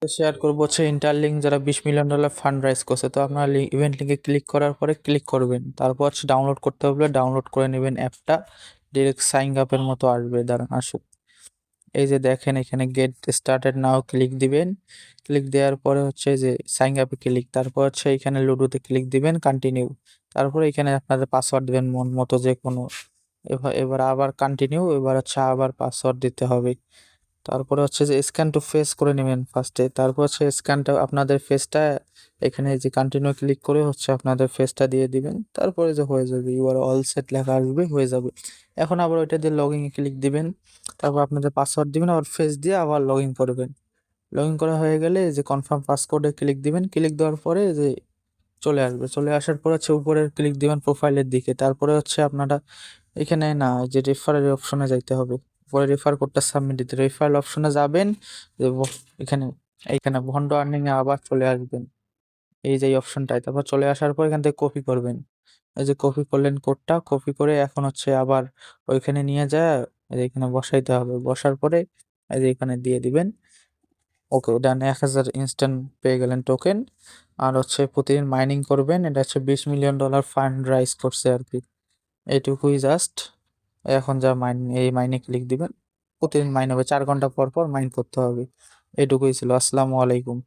Share করবো হচ্ছে interlink যারা $20 মিলিয়ন ফান্ড রাইজ করছে। তো আপনারা ইভেন্ট লিঙ্কে ক্লিক করার পরে ক্লিক করবেন, তারপর হচ্ছে ডাউনলোড করতে হবে, ডাউনলোড করে নেবেন অ্যাপটা। ডিরেক্ট সাইন আপের মতো আসবে, দাঁড়ান আসুক। এই যে দেখেন এখানে গেট স্টার্টেড নাও ক্লিক দিবেন। ক্লিক দেওয়ার পরে হচ্ছে যে সাইন আপে ক্লিক, তারপর হচ্ছে এখানে লুডোতে ক্লিক দিবেন, কন্টিনিউ। তারপরে এখানে আপনাদের পাসওয়ার্ড দিবেন মন মতো যে কোনো। এবার এবার আবার কন্টিনিউ, এবার হচ্ছে আবার পাসওয়ার্ড দিতে হবে। তারপরে হচ্ছে যে স্ক্যান টু ফেস করে নেবেন ফার্স্টে, তারপর হচ্ছে স্ক্যানটা আপনাদের ফেসটা এখানে যে কন্টিনিউ ক্লিক করে হচ্ছে আপনাদের ফেসটা দিয়ে দিবেন, তারপরে যে হয়ে যাবে, ইউ আর অল সেট লেখা আসবে, হয়ে যাবে। এখন আবার ওইটা দিয়ে লগ ইন ক্লিক দিবেন, তারপর আপনাদের পাসওয়ার্ড দিবেন, আবার ফেস দিয়ে আবার লগ ইন করবেন। লগ ইন করা হয়ে গেলে এই যে কনফার্ম পাসকোডে ক্লিক দিবেন, ক্লিক দেওয়ার পরে যে চলে আসবে, চলে আসার পর হচ্ছে উপরে ক্লিক দিবেন প্রোফাইলের দিকে, তারপরে হচ্ছে আপনারা এখানে না যে রেফারের অপশনে যাইতে হবে। পরে রেফার কোডটা সাবমিট দিতে রেফারেল অপশনে যাবেন, যে এখানে এইখানে ভন্ড আর্নিং এ আবার চলে আসবেন, এই যে এই অপশনটায়। তারপর চলে আসার পর এখান থেকে কপি করবেন, এই যে কপি করলেন কোডটা, কপি করে এখন হচ্ছে আবার ওইখানে নিয়ে যায় এই যে এখানে বসাইতে হবে, বসার পরে এই যে এখানে দিয়ে দিবেন। ওকে ডান, 1000 ইনস্ট্যান্ট পেয়ে গেলেন টোকেন। আর হচ্ছে প্রতিদিন মাইনিং করবেন, এটা হচ্ছে $20 মিলিয়ন ফান্ড রাইজ করছে আর কি। এইটুকুই জাস্ট। এখন যা এই মাইনে ক্লিক দিবেন, প্রতিদিন মাইন হবে, 4 ঘন্টা পর পর মাইন করতে হবে। এইটুকুই ছিল। আসসালামু আলাইকুম।